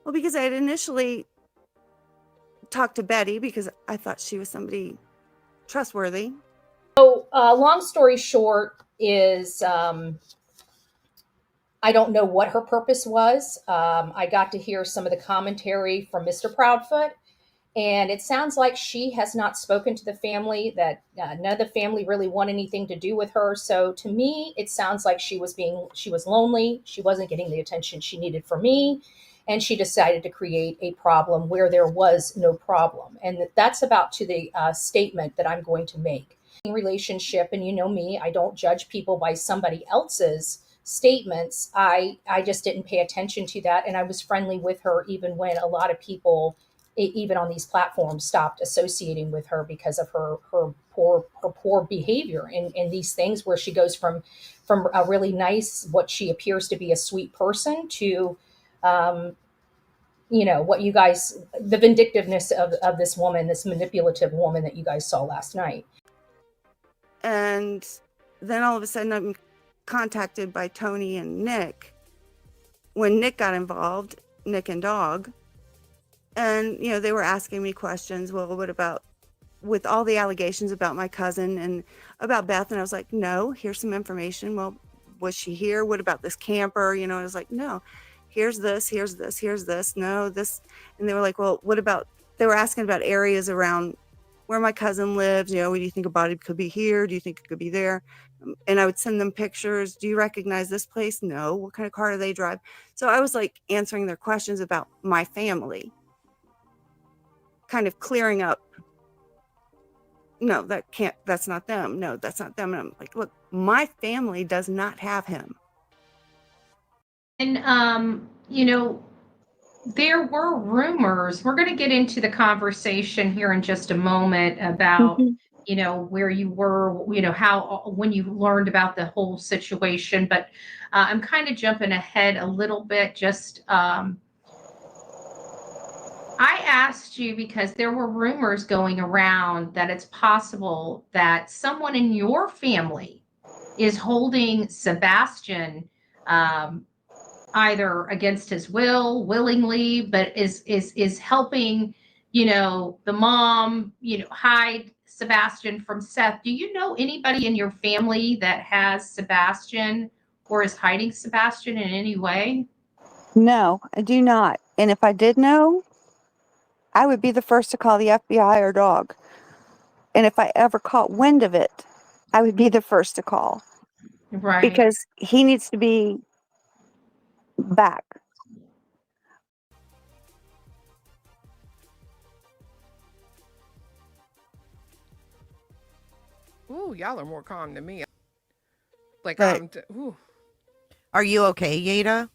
Well, because I had initially talked to Betty because I thought she was somebody trustworthy. So, long story short is I don't know what her purpose was. I got to hear some of the commentary from Mr. Proudfoot, and it sounds like she has not spoken to the family, that none of the family really want anything to do with her. So to me, it sounds like she was lonely. She wasn't getting the attention she needed from me. And she decided to create a problem where there was no problem. And that's about to the statement that I'm going to make. Relationship, and you know me, I don't judge people by somebody else's statements. I just didn't pay attention to that. And I was friendly with her even when a lot of people, even on these platforms, stopped associating with her because of her poor behavior in these things, where she goes from a really nice, what she appears to be a sweet person, to what you guys, the vindictiveness of this woman, this manipulative woman that you guys saw last night. And then all of a sudden I'm contacted by Tony and Nick when Nick got involved, Nick and Dog. And, they were asking me questions. Well, what about, with all the allegations about my cousin and about Beth? And I was like, no, here's some information. Well, was she here? What about this camper? I was like, no, here's this, no, this. And they were like, well, what about, they were asking about areas around where my cousin lives. What do you think a body could be here? Do you think it could be there? And I would send them pictures. Do you recognize this place? No. What kind of car do they drive? So I was like answering their questions about my family, kind of clearing up. No, that's not them. No, that's not them. And I'm like, look, my family does not have him. And, there were rumors. We're going to get into the conversation here in just a moment about, where you were, how, when you learned about the whole situation. But I'm kind of jumping ahead a little bit. Just, I asked you because there were rumors going around that it's possible that someone in your family is holding Sebastian, either against his will, willingly, but is helping, the mom, hide Sebastian from Seth. Do you know anybody in your family that has Sebastian or is hiding Sebastian in any way? No, I do not. And if I did know, I would be the first to call the FBI or Dog. And if I ever caught wind of it, I would be the first to call. Right. Because he needs to be back. Ooh, y'all are more calm than me. Like, But- ooh. Are you okay, Yada?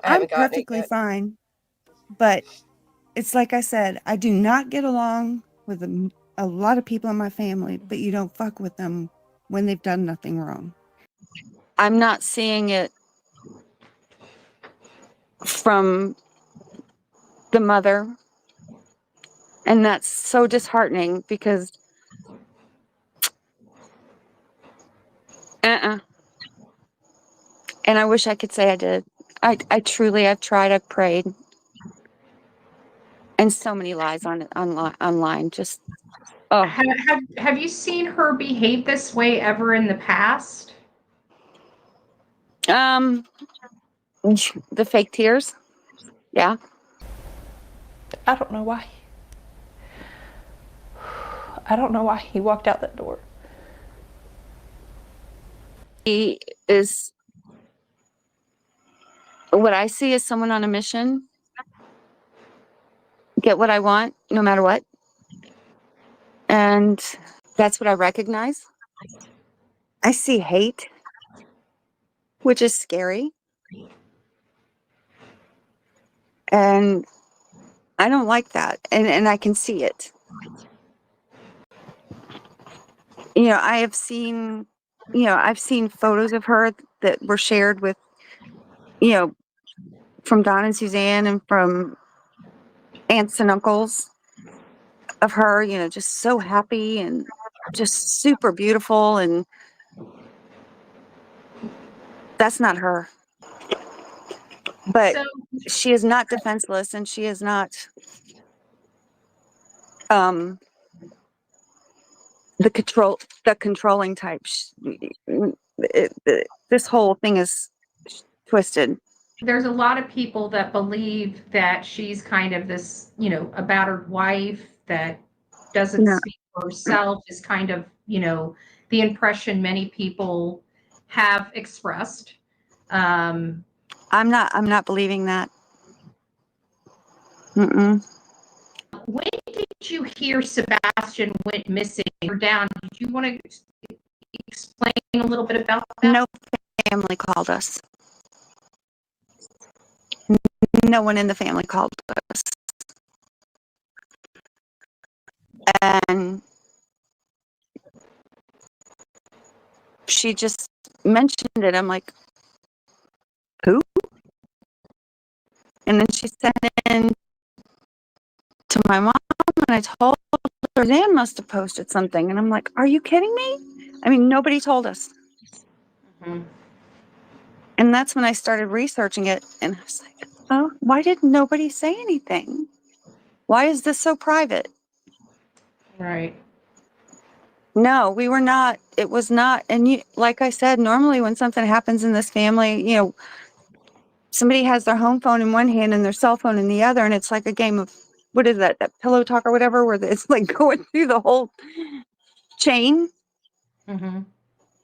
I'm perfectly fine. But it's like I said, I do not get along with a lot of people in my family, but you don't fuck with them when they've done nothing wrong. I'm not seeing it from the mother. And that's so disheartening because and I wish I could say I did. I truly, I've tried, I've prayed. And so many lies online. Just, oh. Have you seen her behave this way ever in the past? The fake tears. Yeah. I don't know why. I don't know why he walked out that door. He is, what I see is someone on a mission. Get what I want, no matter what. And that's what I recognize. I see hate, which is scary. And I don't like that. And I can see it. I have seen, I've seen photos of her that were shared with, from Don and Suzanne and from aunts and uncles of her, just so happy and just super beautiful. And that's not her. But So she is not defenseless, and she is not the controlling type. This whole thing is twisted. there's a lot of people that believe that she's kind of this, a battered wife that doesn't No, speak for herself, is kind of, the impression many people have expressed. Um, I'm not believing that. Mm-mm. when did you hear Sebastian went missing or down? Did you want to explain a little bit about that? No family called us. No one in the family called us. And she just mentioned it. I'm like, who? And then she sent in to my mom, and I told her, Dan must have posted something. And I'm like, are you kidding me? I mean, nobody told us. Mhm. And that's when I started researching it. And I was like, oh, why did nobody say anything? Why is this so private? Right. No, we were not. It was not. And like I said, normally when something happens in this family, somebody has their home phone in one hand and their cell phone in the other. And it's like a game of, what is that pillow talk or whatever, where it's like going through the whole chain. Mm-hmm.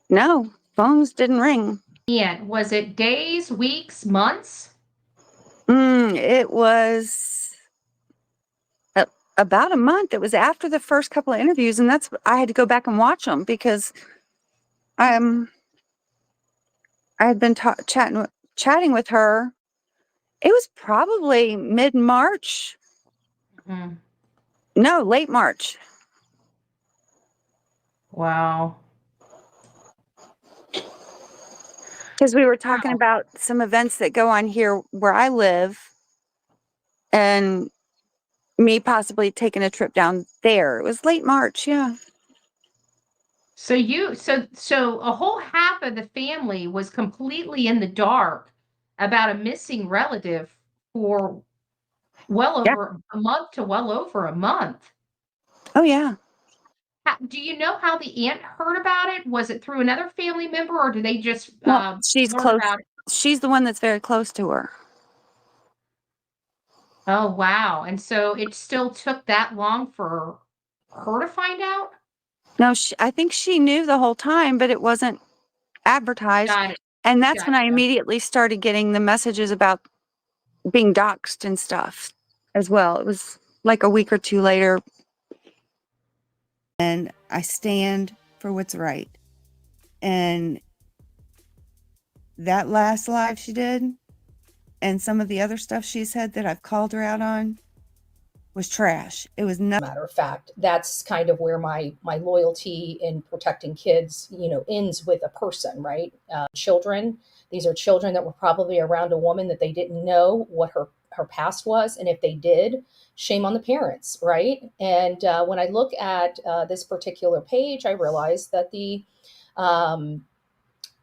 No, phones didn't ring. And was it days, weeks, months? It was about a month. It was after the first couple of interviews. And I had to go back and watch them because I had been chatting with her. It was probably mid-March. Mm-hmm. No, late March. Wow. Because we were talking about some events that go on here where I live, and me possibly taking a trip down there. It was late March, yeah. So a whole half of the family was completely in the dark about a missing relative for well Yeah. over a month to well over a month. Oh, yeah. Do you know how the aunt heard about it? Was it through another family member, or did they just Well, she's learn close. about it? She's the one that's very close to her. Oh, wow. And so it still took that long for her to find out? No, I think she knew the whole time, but it wasn't advertised. Got it. And that's when I Gotcha. immediately started getting the messages about being doxxed and stuff as well. It was like a week or two later. And I stand for what's right. And that last live she did, and some of the other stuff she said that I've called her out on, was trash. It was not. Matter of fact, that's kind of where my loyalty in protecting kids, ends with a person, right? Children. These are children that were probably around a woman that they didn't know what her past was, and if they did, shame on the parents, right? And when I look at this particular page, I realize that the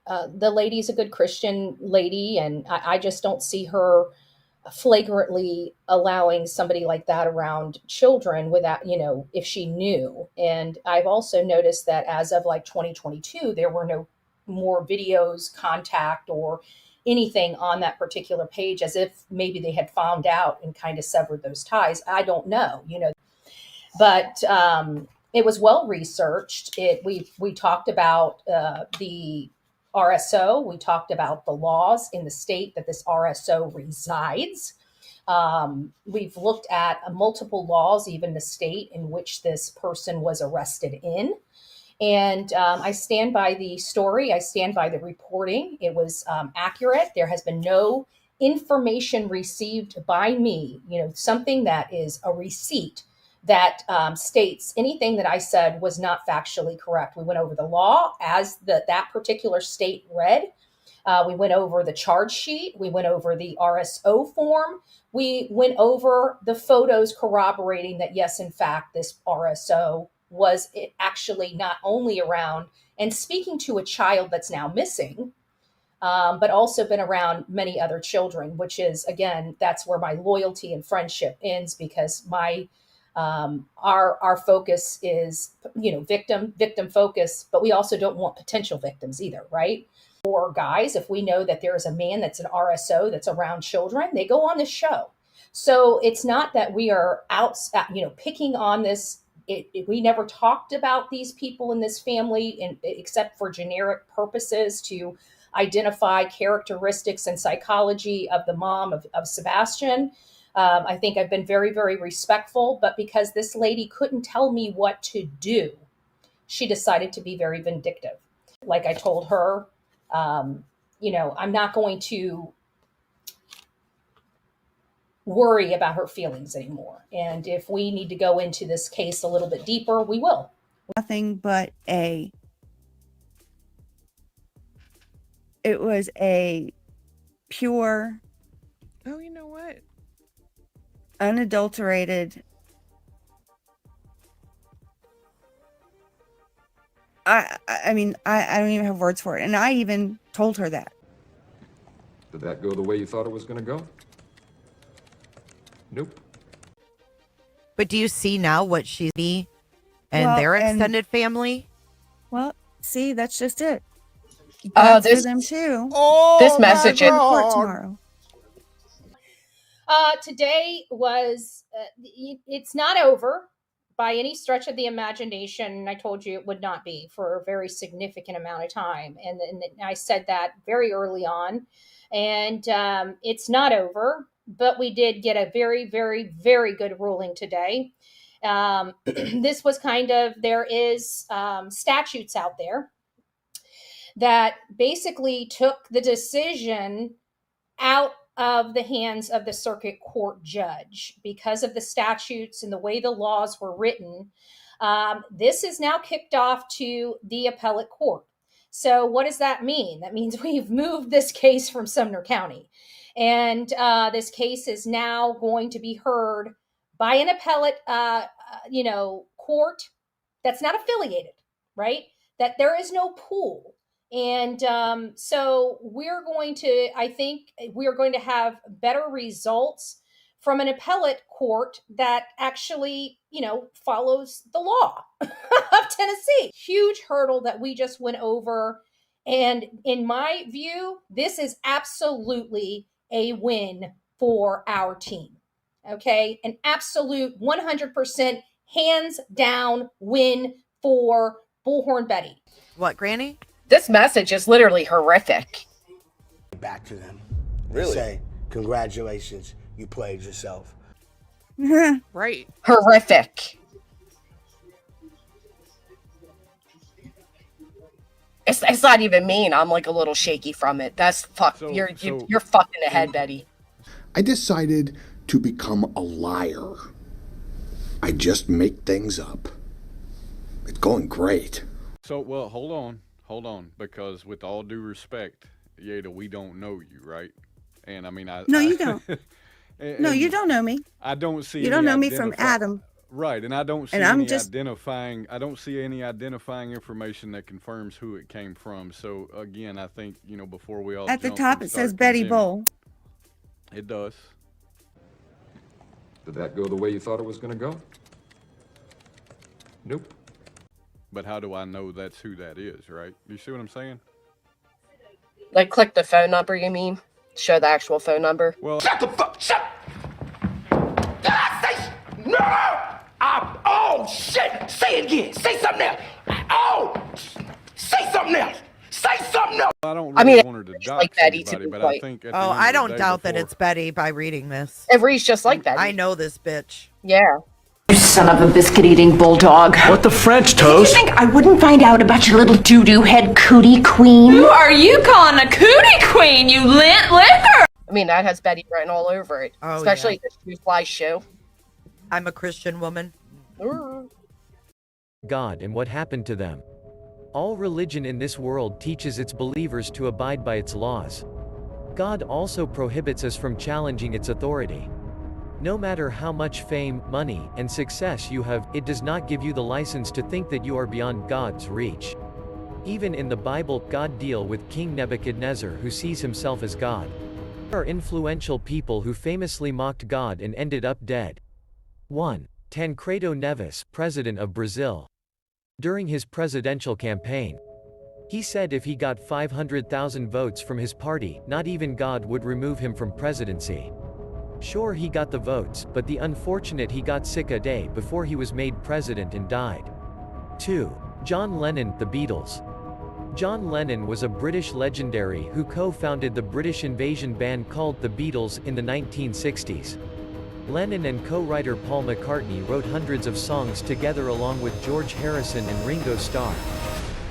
lady's a good Christian lady, and I just don't see her flagrantly allowing somebody like that around children without, if she knew. And I've also noticed that as of like 2022, there were no more videos, contact, or anything on that particular page, as if maybe they had found out and kind of severed those ties. I don't know, but it was well researched. We talked about the RSO. We talked about the laws in the state that this RSO resides. We've looked at multiple laws, even the state in which this person was arrested in. And I stand by the story. I stand by the reporting. It was accurate. There has been no information received by me, something that is a receipt that states anything that I said was not factually correct. We went over the law as that particular state read. We went over the charge sheet. We went over the RSO form. We went over the photos corroborating that, yes, in fact, this RSO was actually not only around and speaking to a child that's now missing, but also been around many other children, which is, again, that's where my loyalty and friendship ends, because our focus is, victim focus, but we also don't want potential victims either, right? Or guys, if we know that there is a man that's an RSO that's around children, they go on the show. So it's not that we are out, picking on this. We never talked about these people in this family except for generic purposes to identify characteristics and psychology of the mom of Sebastian. I think I've been very, very respectful, but because this lady couldn't tell me what to do, she decided to be very vindictive. Like I told her, I'm not going to worry about her feelings anymore. And if we need to go into this case a little bit deeper, we will. Nothing but it was a pure, Oh, you know what? unadulterated, I mean, I don't even have words for it. And I even told her that. Did that go the way you thought it was going to go? Nope. But do you see now what she's be and Well, their and- extended family? Well, see, that's just it. That's for this- them too. Oh, This my message is- Court God. tomorrow. Today was, it's not over by any stretch of the imagination. I told you it would not be for a very significant amount of time. And I said that very early on. And it's not over, but we did get a very, very, very good ruling today. This was there is statutes out there that basically took the decision out of the hands of the circuit court judge because of the statutes and the way the laws were written. This is now kicked off to the appellate court. So what does that mean? That means we've moved this case from Sumner County. And this case is now going to be heard by an appellate, court that's not affiliated, right? That there is no pool. And so I think we're going to have better results from an appellate court that actually, follows the law of Tennessee. Huge hurdle that we just went over. And in my view, this is absolutely a win for our team. Okay. An absolute 100% hands down win for Bullhorn Betty. What, Granny? This message is literally horrific. Back to them. Really? Say, congratulations, you played yourself. Right. Horrific. It's not even mean. I'm like a little shaky from it. That's you're fucking ahead, Betty. I decided to become a liar. I just make things up. It's going great. So, well, hold on, because with all due respect, Yada, we don't know you, right? And I mean, No, you don't. No, you and don't know me. I don't see. You don't know me from Adam. Right, and I don't see And I'm any just- identifying. I don't see any identifying information that confirms who it came from. So again, I think before we all At the jump top and it start says Betty condemning- Bull. It does. Did that go the way you thought it was going to go? Nope. But how do I know that's who that is, right? You see what I'm saying? Like, click the phone number, you mean? Show the actual phone number? Well, Shut the fuck, shut! Did I say no? Oh, shit! Say it again, say something else! Oh! Say something else! Say something else! I don't I really mean, want her to it's dox like Betty, to anybody, be but quite- I think at the Oh, end I of the don't day doubt that before- it's Betty by reading this. It reads just like Betty. I know this bitch. Yeah. You son of a biscuit-eating bulldog. What the French Did you toast? think I wouldn't find out about your little doo-doo head cootie queen? Who are you calling a cootie queen, you lint liquor? I mean, that has Betty written all over it. Oh, Especially the Shoe Fly shoe. I'm a Christian woman. God and what happened to them. All religion in this world teaches its believers to abide by its laws. God also prohibits us from challenging its authority. No matter how much fame, money, and success you have, it does not give you the license to think that you are beyond God's reach. Even in the Bible, God deals with King Nebuchadnezzar, who sees himself as God. There are influential people who famously mocked God and ended up dead. 1. Tancredo Neves, President of Brazil. During his presidential campaign, he said if he got 500,000 votes from his party, not even God would remove him from presidency. Sure, he got the votes, but the unfortunate he got sick a day before he was made president and died. 2. John Lennon, the Beatles. John Lennon was a British legendary who co-founded the British invasion band called the Beatles in the 1960s. Lennon and co-writer Paul McCartney wrote hundreds of songs together along with George Harrison and Ringo Starr.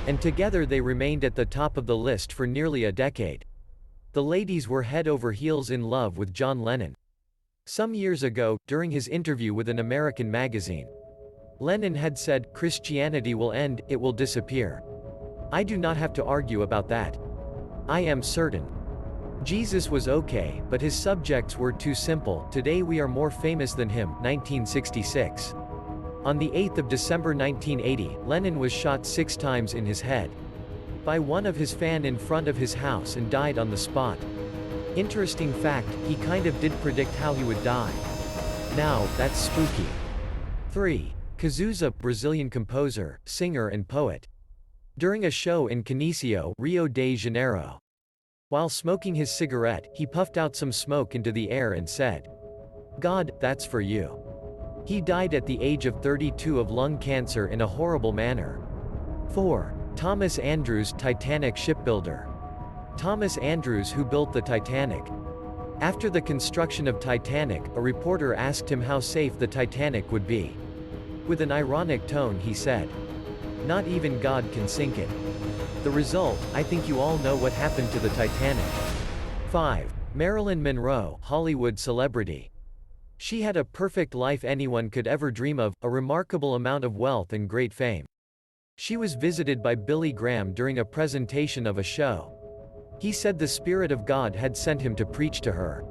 And together they remained at the top of the list for nearly a decade. The ladies were head over heels in love with John Lennon. Some years ago, during his interview with an American magazine, Lennon had said, "Christianity will end, it will disappear. I do not have to argue about that. I am certain. Jesus was okay, but his subjects were too simple. Today we are more famous than him." 1966. On the 8th of December 1980, Lennon was shot 6 times in his head by one of his fans in front of his house and died on the spot. Interesting fact, he kind of did predict how he would die. Now, that's spooky. 3. Cazuza, Brazilian composer, singer and poet. During a show in Canicio, Rio de Janeiro, while smoking his cigarette, he puffed out some smoke into the air and said, "God, that's for you." He died at the age of 32 of lung cancer in a horrible manner. 4. Thomas Andrews, Titanic shipbuilder. Thomas Andrews, who built the Titanic. After the construction of Titanic, a reporter asked him how safe the Titanic would be. With an ironic tone he said, "Not even God can sink it." The result, I think you all know what happened to the Titanic. 5. Marilyn Monroe, Hollywood celebrity. She had a perfect life anyone could ever dream of, a remarkable amount of wealth and great fame. She was visited by Billy Graham during a presentation of a show. He said the Spirit of God had sent him to preach to her.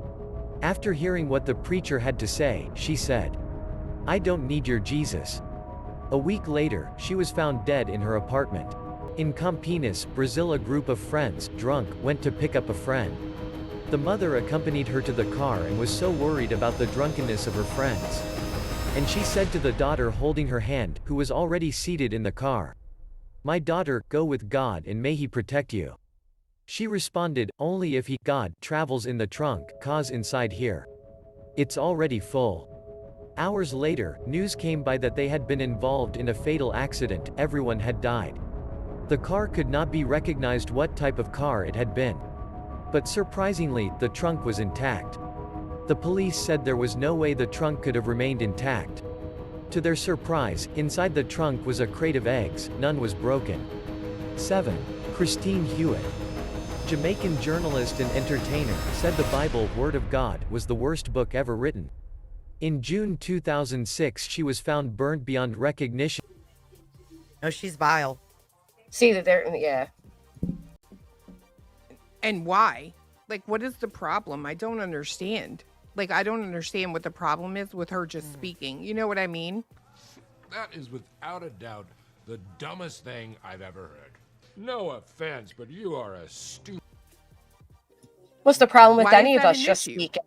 After hearing what the preacher had to say, she said, "I don't need your Jesus." A week later, she was found dead in her apartment. In Campinas, Brazil, a group of friends, drunk, went to pick up a friend. The mother accompanied her to the car and was so worried about the drunkenness of her friends. And she said to the daughter holding her hand, who was already seated in the car, "My daughter, go with God and may He protect you." She responded, "Only if He, God, travels in the trunk, 'cause inside here, it's already full." Hours later, news came by that they had been involved in a fatal accident, everyone had died. The car could not be recognized what type of car it had been. But surprisingly, the trunk was intact. The police said there was no way the trunk could have remained intact. To their surprise, inside the trunk was a crate of eggs, none was broken. 7. Christine Hewitt. Jamaican journalist and entertainer, said the Bible, Word of God, was the worst book ever written. In June 2006 she was found burnt beyond recognition. No, she's vile. See that they're, yeah. And why? Like, what is the problem? I don't understand. Like, I don't understand what the problem is with her just speaking. You know what I mean? That is without a doubt the dumbest thing I've ever heard. No offense, but you are a stupid. What's the problem with Why any is of that us an just issue? speaking?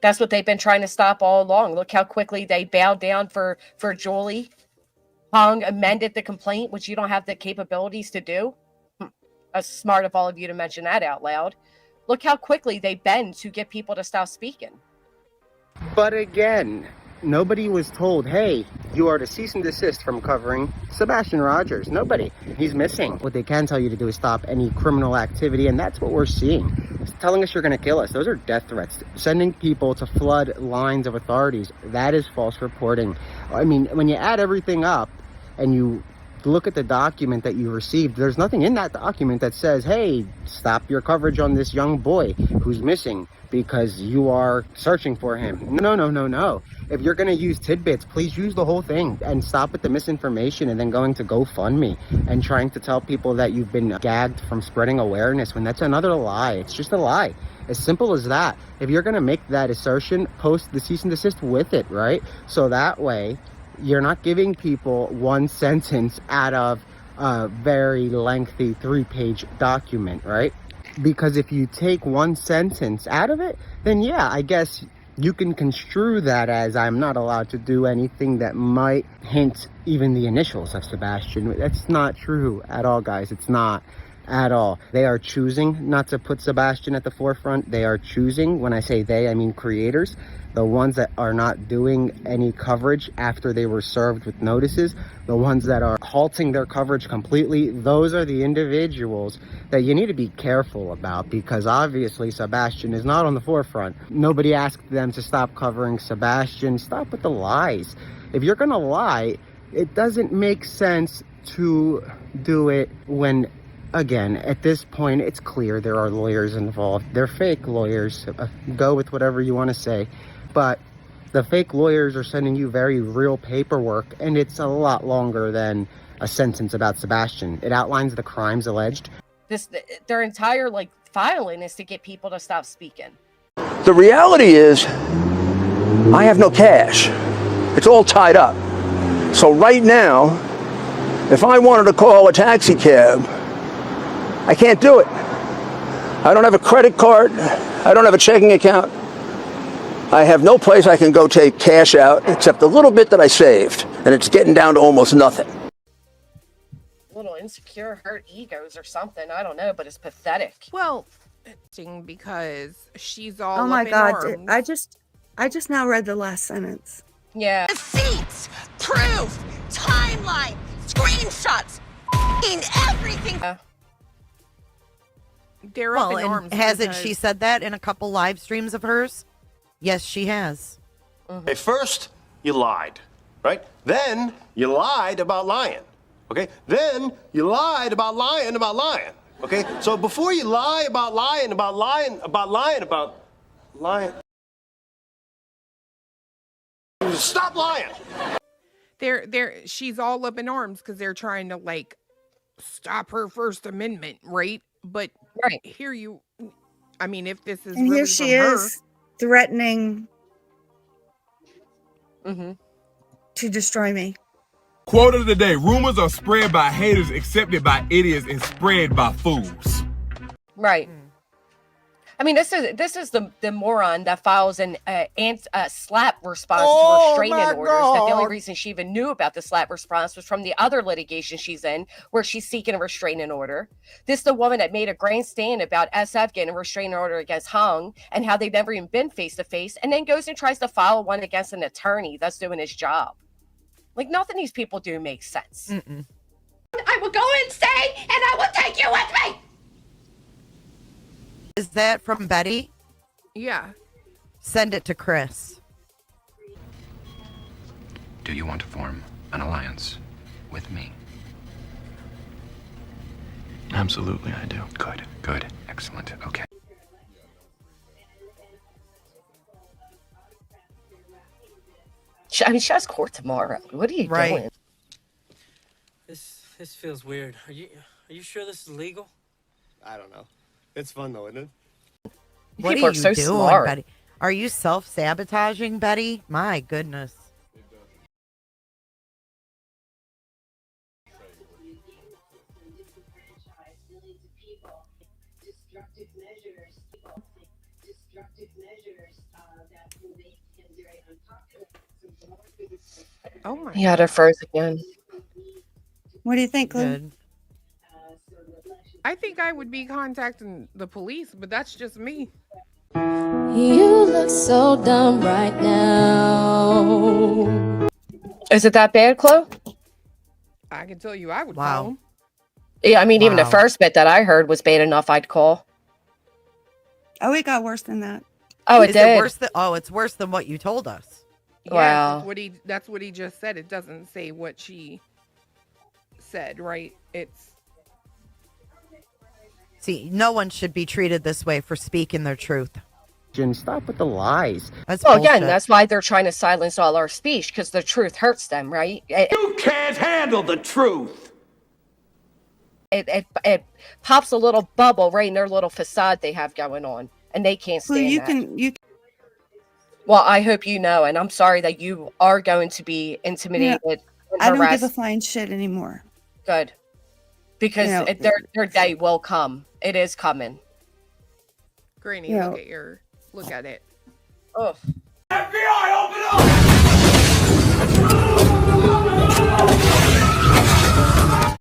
That's what they've been trying to stop all along. Look how quickly they bowed down for Julie. Hung amended the complaint, which you don't have the capabilities to do. That's smart of all of you to mention that out loud. Look how quickly they bend to get people to stop speaking. But again, nobody was told, hey, you are to cease and desist from covering Sebastian Rogers. Nobody. He's missing. What they can tell you to do is stop any criminal activity, and that's what we're seeing. It's telling us you're going to kill us. Those are death threats. Sending people to flood lines of authorities, that is false reporting. I mean, when you add everything up and you look at the document that you received, there's nothing in that document that says, hey, stop your coverage on this young boy who's missing because you are searching for him. No. If you're going to use tidbits, please use the whole thing and stop with the misinformation and then going to GoFundMe and trying to tell people that you've been gagged from spreading awareness when that's another lie. It's just a lie. As simple as that. If you're going to make that assertion, post the cease and desist with it, right? So that way, you're not giving people one sentence out of a very lengthy 3-page document, right? Because if you take one sentence out of it, then yeah, I guess you can construe that as I'm not allowed to do anything that might hint even the initials of Sebastian. That's not true at all, guys. It's not at all. They are choosing not to put Sebastian at the forefront. They are choosing, when I say they, I mean creators, the ones that are not doing any coverage after they were served with notices, the ones that are halting their coverage completely. Those are the individuals that you need to be careful about, because obviously Sebastian is not on the forefront. Nobody asked them to stop covering Sebastian. Stop with the lies. If you're gonna lie, it doesn't make sense to do it when, again, at this point, it's clear there are lawyers involved. They're fake lawyers. Go with whatever you want to say. But the fake lawyers are sending you very real paperwork, and it's a lot longer than a sentence about Sebastian. It outlines the crimes alleged. Their entire filing is to get people to stop speaking. The reality is, I have no cash. It's all tied up. So right now, if I wanted to call a taxi cab, I can't do it. I don't have a credit card. I don't have a checking account. I have no place I can go take cash out except the little bit that I saved, and it's getting down to almost nothing. Little insecure, hurt egos or something. I don't know, but it's pathetic. Well, because she's all Oh my up in God. arms. I just now read the last sentence. Yeah. Receipts, proof, timeline, screenshots, everything. They're Well, up in arms. and hasn't because- she said that in a couple live streams of hers? Yes, she has. Okay, first, you lied, right? Then you lied about lying. Okay? Then you lied about lying about lying. Okay? So before you lie about lying about lying about lying about lying, stop lying. She's all up in arms because they're trying to stop her First Amendment, right? But right here I mean, if this is And really here she from her, is threatening Mm-hmm. to destroy me. Quote of the day: rumors are spread by haters, accepted by idiots, and spread by fools. Right. I mean, this is the moron that files a slap response to restraining orders. That the only reason she even knew about the slap response was from the other litigation she's in, where she's seeking a restraining order. This is the woman that made a grandstand about SF getting a restraining order against Hung and how they've never even been face to face, and then goes and tries to file one against an attorney that's doing his job. Nothing these people do makes sense. Mm-mm. I will go insane and I will take you with me. Is that from Betty? yeah. Send it to Chris. Do you want to form an alliance with me? Absolutely, I do. Good, good, excellent, okay. She has court tomorrow. What are you doing? This feels weird. Are you sure this is legal? I don't know. It's fun though, isn't it? What People are are you so doing, smart. Betty? Are you self-sabotaging, Betty? My goodness. Oh my. He had her froze again. What do you think, Lou? Good. I think I would be contacting the police, but that's just me. You look so dumb right now. Is it that bad, Chloe? I can tell you I would Wow. call him. Yeah, I mean, even the Wow. first bit that I heard was bad enough. I'd call. Oh, it got worse than that. Oh, it Is did. it worse than? Oh, it's worse than what you told us. Yes, Wow. that's what he just said. It doesn't say what she said, right? It's See, no one should be treated this way for speaking their truth. Stop with the lies. That's Well, bullshit. again, that's why they're trying to silence all our speech, because the truth hurts them, right? You can't handle the truth. It pops a little bubble right in their little facade they have going on, and they can't Well, stand that. Well, I hope you know, and I'm sorry that you are going to be intimidated and I don't give harassed. a flying shit anymore. Good. because You know, their day will come. It is coming. Granny, You know- look at it. Oh. FBI, open up!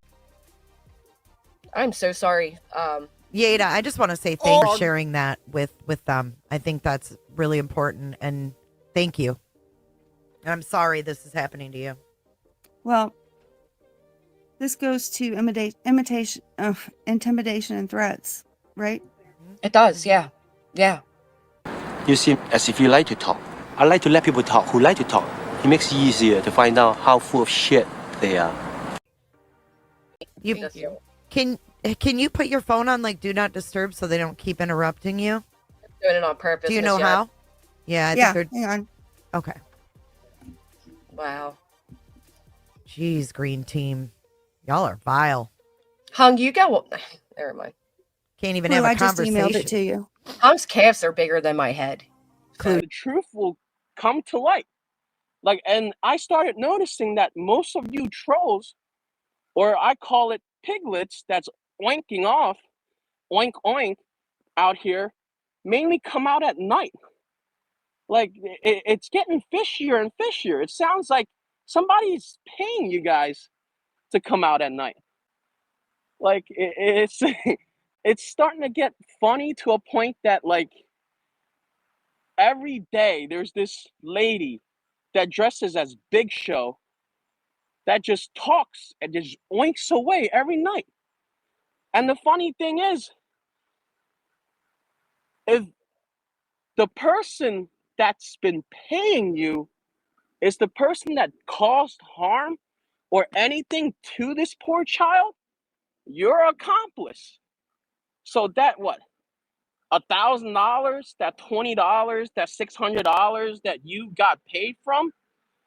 I'm so sorry. Yada, I just want to say thanks for sharing that with them. I think that's really important, and thank you. And I'm sorry this is happening to you. Well, this goes to intimidation and threats, right? It does, yeah. Yeah. You seem as if you like to talk. I like to let people talk who like to talk. It makes it easier to find out how full of shit they are. Thank you. Can you put your phone on like do not disturb so they don't keep interrupting you? Doing it on purpose. Do you know Miss Yard. how? Yeah, I Yeah, think they're hang on. okay. Wow. Jeez, green team. Y'all are vile. Hung, you go. Never mind. Can't even Clue, have a I just conversation. emailed it to you. Hung's calves are bigger than my head. The truth will come to light. Like, and I started noticing that most of you trolls, or I call it piglets, that's oinking off, oink oink, out here, mainly come out at night. Like, it's getting fishier and fishier. It sounds like somebody's paying you guys to come out at night. Like, it's it's starting to get funny to a point that, like, every day there's this lady that dresses as Big Show that just talks and just oinks away every night. And the funny thing is, if the person that's been paying you is the person that caused harm or anything to this poor child, you're an accomplice. So that what? $1,000, that $20, that $600 that you got paid from,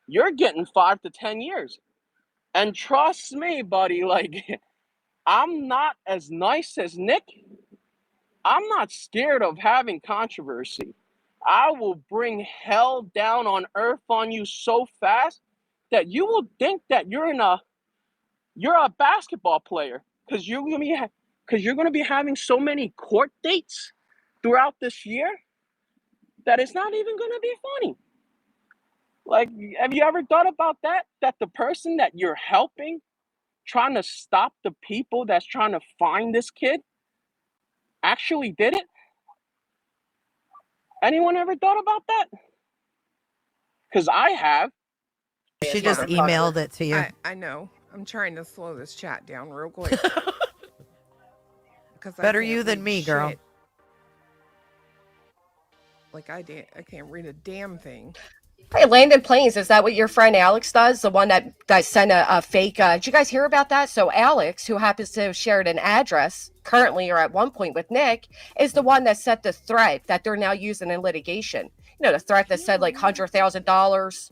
you're getting 5 to 10 years. And trust me, buddy, like, I'm not as nice as Nick. I'm not scared of having controversy. I will bring hell down on earth on you so fast that you will think that you're a basketball player, because you're gonna be having so many court dates throughout this year that it's not even gonna be funny. Like, have you ever thought about that? That the person that you're helping, trying to stop the people that's trying to find this kid, actually did it? Anyone ever thought about that? Because I have. She just emailed it to you. I know. I'm trying to slow this chat down real quick. Better you than me, girl. Shit. Like I can't read a damn thing. Hey, Landon Plains, is that what your friend Alex does? The one that sent a fake... did you guys hear about that? So Alex, who happens to have shared an address currently or at one point with Nick, is the one that set the threat that they're now using in litigation. You know, the threat that said like $100,000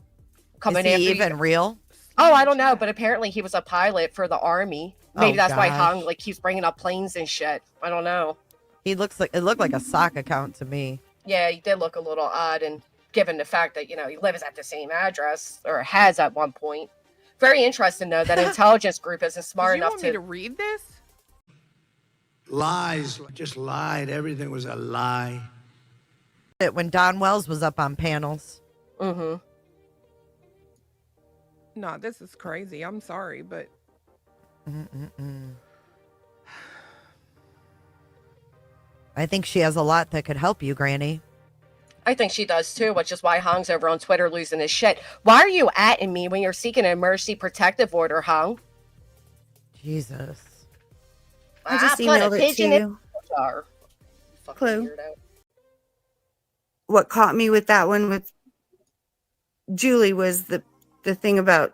coming Is after he you. even real? Oh, I don't know, but apparently he was a pilot for the Army. Maybe that's why gosh. Hung like keeps bringing up planes and shit. I don't know. It looked like a sock account to me. Yeah, he did look a little odd, and given the fact that, you know, he lives at the same address, or has at one point. Very interesting, though, that intelligence group isn't smart enough to read this? Lies, just lied. Everything was a lie. When Don Wells was up on panels. Mm-hmm. No, this is crazy. I'm sorry, but I think she has a lot that could help you, Granny. I think she does too, which is why Hung's over on Twitter losing his shit. Why are you atting me when you're seeking an emergency protective order, Hung? Jesus. I just put a emailed it to pigeon in you. the jar. Fucking Clue. weirdo. What caught me with that one with Julie was the thing about,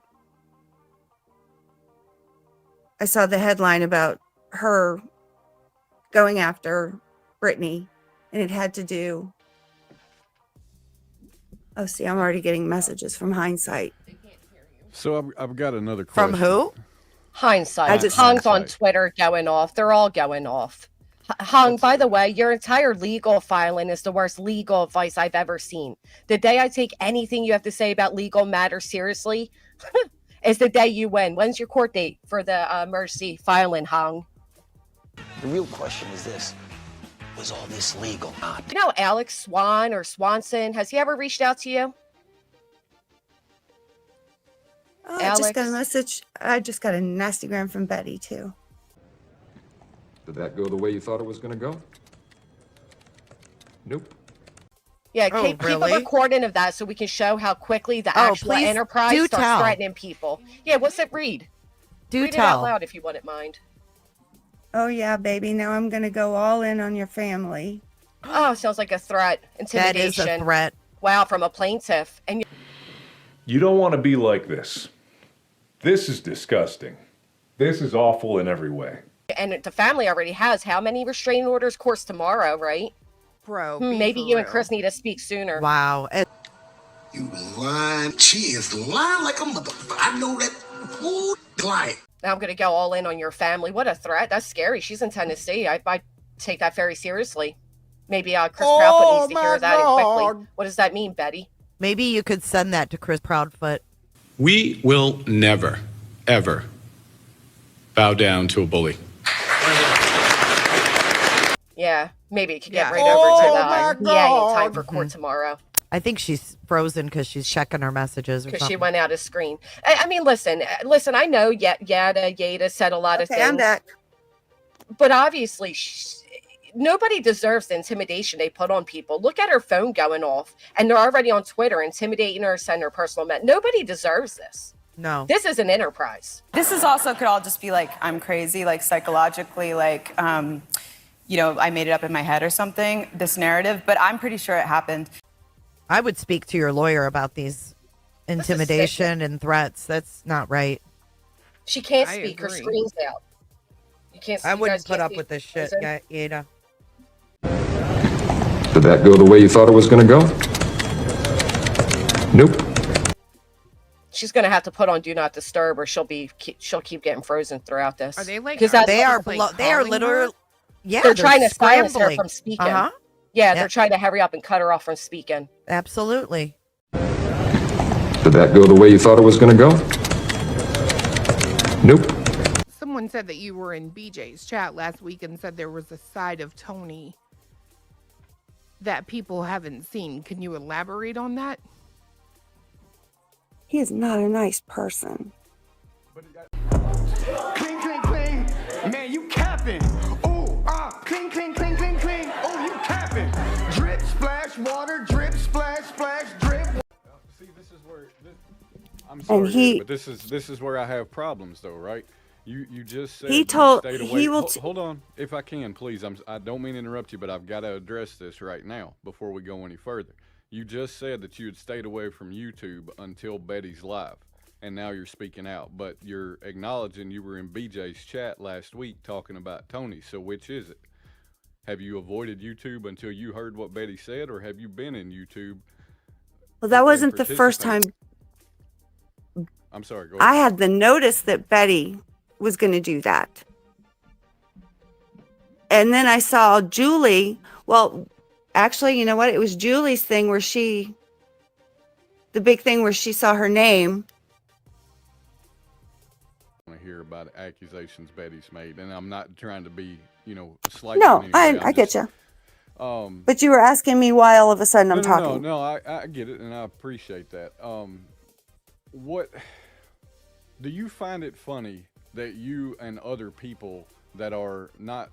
I saw the headline about her going after Brittany, and it had to do, oh, see, I'm already getting messages from Hindsight. So I've got another question. From who? Hindsight. Hung's on Twitter going off. They're all going off. Hung, by the way, your entire legal filing is the worst legal advice I've ever seen. The day I take anything you have to say about legal matters seriously is the day you win. When's your court date for the emergency filing, Hung? The real question is this. Was all this legal? You know Alex Swan or Swanson? Has he ever reached out to you? Oh, I just got a message. I just got a nasty gram from Betty, too. Did that go the way you thought it was going to go? Nope. Yeah, Oh, keep a really? recording of that so we can show how quickly the Oh, actual please enterprise do starts tell. threatening people. Yeah, what's it read? Do read it out tell. loud if you wouldn't mind. Oh, yeah, baby. Now I'm going to go all in on your family. Oh, sounds like a threat. That is Intimidation. a threat. Wow, from a plaintiff. And You don't want to be like this. This is disgusting. This is awful in every way. the family already has how many restraining orders? Course tomorrow, right? Bro, Maybe you and Chris need to speak sooner. Wow. You lying. She is lying like a motherfucker. I know that. Ooh, lying. Now I'm going to go all in on your family. What a threat. That's scary. She's in Tennessee. I take that very seriously. Maybe Chris Proudfoot needs to hear that and quickly. What does that mean, Betty? Maybe you could send that to Chris Proudfoot. We will never, ever bow down to a bully. Yeah, maybe you could get right over to that. Yeah, in time for court tomorrow. I think she's frozen because she's checking her messages or Because something. she went out of screen. I mean, listen. I know Yada said a lot of things. I'm back. But obviously, nobody deserves the intimidation they put on people. Look at her phone going off, and they're already on Twitter intimidating her, sending her personal messages. Nobody deserves this. No. This is an enterprise. This is also could all just be like, I'm crazy, like psychologically, like, I made it up in my head or something, this narrative, but I'm pretty sure it happened. I would speak to your lawyer about these intimidation and threats. That's not right. She can't I speak. Her agree. screen's out. You can't. I you wouldn't guys put can't up see with this shit, prison. Yada. Did that go the way you thought it was going to go? Nope. She's gonna have to put on Do Not Disturb, or she'll keep getting frozen throughout this. Are they like? Because They are calling literally. her? Yeah, they're trying to silence her scrambling. from speaking. Uh-huh. Yeah, they're trying to hurry up and cut her off from speaking. Absolutely. Did that go the way you thought it was going to go? Nope. Someone said that you were in BJ's chat last week and said there was a side of Tony that people haven't seen. Can you elaborate on that? He is not a nice person. Cling, cling, cling. Man, you capping. Ooh, cling, cling, cling, cling, cling. Oh, you capping. Drip, splash, water, drip, splash, splash, drip. See, this is where I'm sorry, he- but this is where I have problems, though, right? You just said He you told- stayed he away. will Hold on, if I can, please. I don't mean to interrupt you, but I've got to address this right now before we go any further. You just said that you had stayed away from YouTube until Betty's live, and now you're speaking out. But you're acknowledging you were in BJ's chat last week talking about Tony. So which is it? Have you avoided YouTube until you heard what Betty said, or have you been in YouTube? Well, that wasn't the first time. I'm sorry, go ahead. I had the notice that Betty was going to do that. And then I saw Julie. Well, actually, you know what? It was Julie's thing where the big thing where she saw her name. I want to hear about accusations Betty's made, and I'm not trying to be, slight. No, I get you. But you were asking me why all of a sudden I'm talking. No, I get it, and I appreciate that. What do you find it funny that you and other people that are not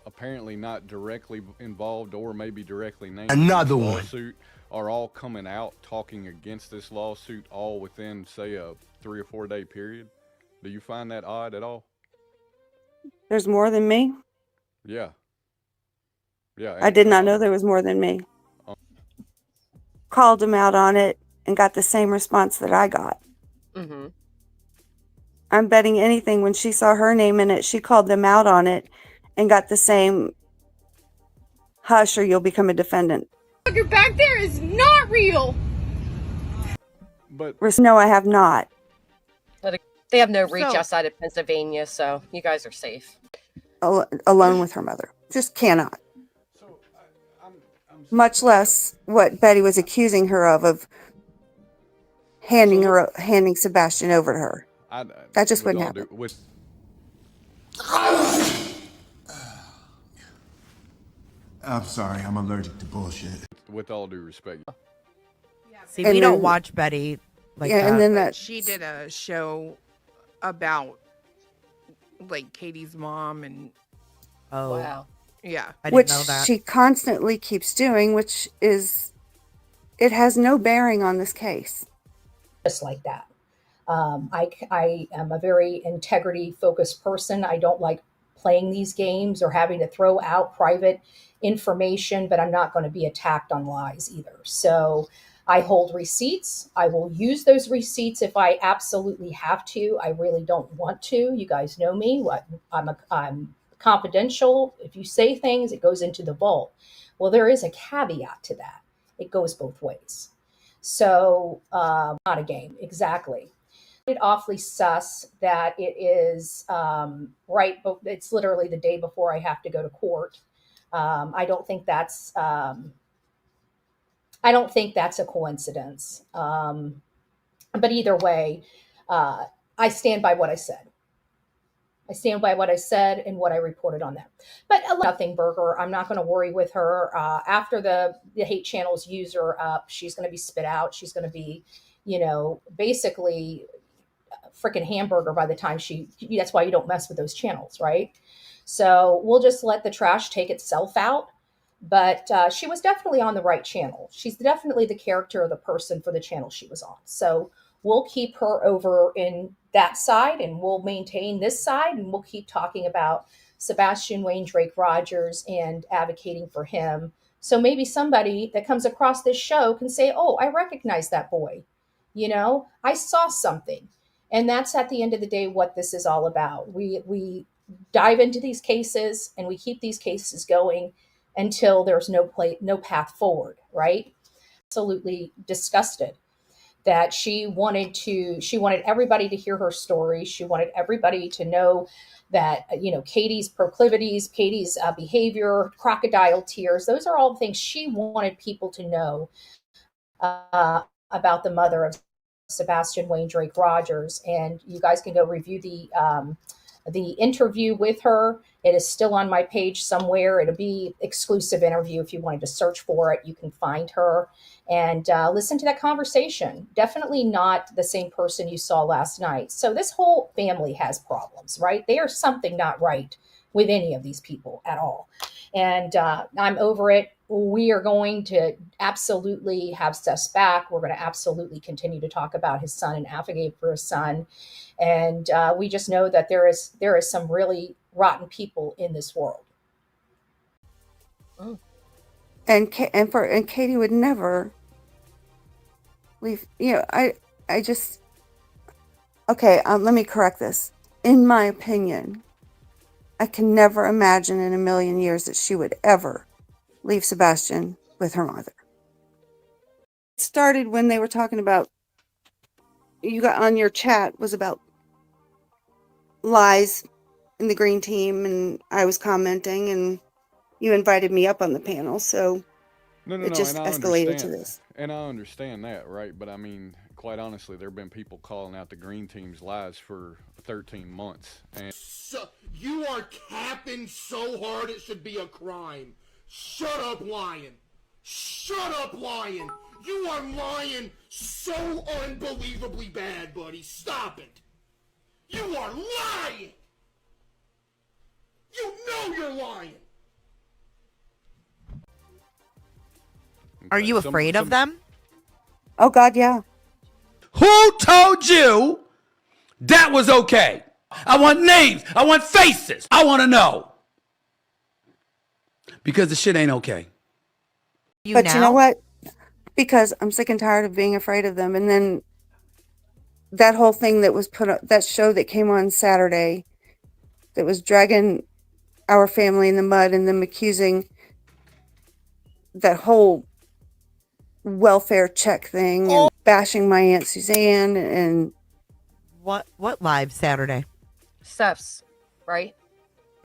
apparently not directly involved or maybe directly named Another in this one. lawsuit are all coming out talking against this lawsuit all within, say, a 3 or 4 day period? Do you find that odd at all? There's more than me. Yeah. Yeah. I did not know there was more than me. Called him out on it and got the same response that I got. Mm-hmm. I'm betting anything when she saw her name in it, she called them out on it and got the same hush or you'll become a defendant. Your back there is not real. But No, I have not. They have no reach So- outside of Pennsylvania, so you guys are safe. Alone with her mother. Just cannot. Much less what Betty was accusing her of handing Sebastian over to her. That just wouldn't happen. I'm sorry, I'm allergic to bullshit. With all due respect. See, we don't watch Betty like that. And then she did a show about like Katie's mom and Wow. Yeah. I which didn't know that. she constantly keeps doing, which is, it has no bearing on this case. Just like that. I am a very integrity focused person. I don't like playing these games or having to throw out private information, but I'm not going to be attacked on lies either. So I hold receipts. I will use those receipts if I absolutely have to. I really don't want to. You guys know me. I'm confidential. If you say things, it goes into the vault. Well, there is a caveat to that. It goes both ways. So not a game, exactly. It's awfully sus that it is right, but it's literally the day before I have to go to court. I don't think that's a coincidence. But either way, I stand by what I said. I stand by what I said and what I reported on that. But nothing, Burger. I'm not going to worry with her. After the hate channels use her up, she's going to be spit out. She's going to be, basically freaking hamburger by the time that's why you don't mess with those channels, right? So we'll just let the trash take itself out. But she was definitely on the right channel. She's definitely the character of the person for the channel she was on. So we'll keep her over in that side and we'll maintain this side and we'll keep talking about Sebastian Wayne Drake Rogers and advocating for him. So maybe somebody that comes across this show can say, oh, I recognize that boy. I saw something. And that's at the end of the day what this is all about. We dive into these cases and we keep these cases going until there's no path forward, right? Absolutely disgusted that she wanted everybody to hear her story. She wanted everybody to know that, Katie's proclivities, Katie's behavior, crocodile tears, those are all things she wanted people to know about the mother of Sebastian Wayne Drake Rogers. And you guys can go review the interview with her. It is still on my page somewhere. It'll be exclusive interview. If you wanted to search for it, you can find her and listen to that conversation. Definitely not the same person you saw last night. So this whole family has problems, right? There's something not right with any of these people at all. And I'm over it. We are going to absolutely have Seth's back. We're going to absolutely continue to talk about his son and advocate for his son. And we just know that there is some really rotten people in this world. Mm. And Katie would never leave. Let me correct this. In my opinion, I can never imagine in a million years that she would ever leave Sebastian with her mother. It started when they were talking about, you got on your chat was about lies in the green team, and I was commenting, and you invited me up on the panel, so it just escalated to this. And I understand that, right? But I mean, quite honestly, there have been people calling out the green team's lies for 13 months. And You are capping so hard it should be a crime. Shut up, lying. Shut up, lying. You are lying so unbelievably bad, buddy. Stop it. You are lying. You know you're lying. Are you afraid of them? Oh, God, yeah. Who told you that was okay? I want names. I want faces. I want to know. Because the shit ain't okay. You know what? Because I'm sick and tired of being afraid of them. And then that whole thing that was put up, that show that came on Saturday that was dragging our family in the mud and them accusing that whole welfare check thing and bashing my Aunt Suzanne and what live Saturday? Steph's, right?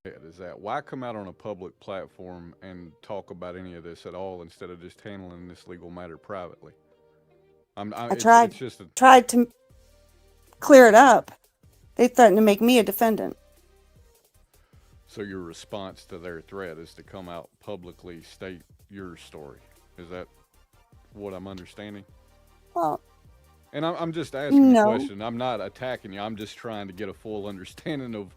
Is that why come out on a public platform and talk about any of this at all instead of just handling this legal matter privately? I tried It's just a, tried to clear it up. They threatened to make me a defendant. so your response to their threat is to come out publicly state your story. Is that what I'm understanding? Well, And I'm just asking a no. question. I'm not attacking you. I'm just trying to get a full understanding of,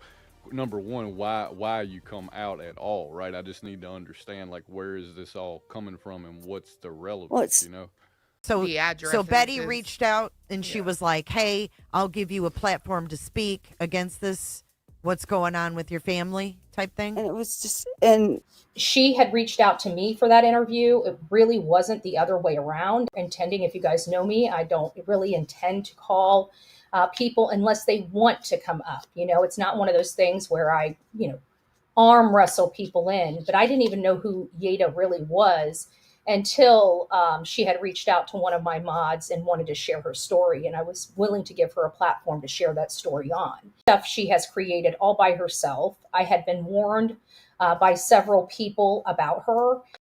number one, why you come out at all, right? I just need to understand, like, where is this all coming from and what's the relevance, you know? So, The so Betty addresses. reached out and she was like, "Hey, I'll give you a platform to speak against this. What's going on with your family?" type thing. And it was just, and she had reached out to me for that interview. It really wasn't the other way around. Intending, if you guys know me, I don't really intend to call people unless they want to come up. You know, it's not one of those things where I, arm wrestle people in. But I didn't even know who Yeda really was until she had reached out to one of my mods and wanted to share her story. And I was willing to give her a platform to share that story on. Stuff she has created all by herself. I had been warned by several people about her.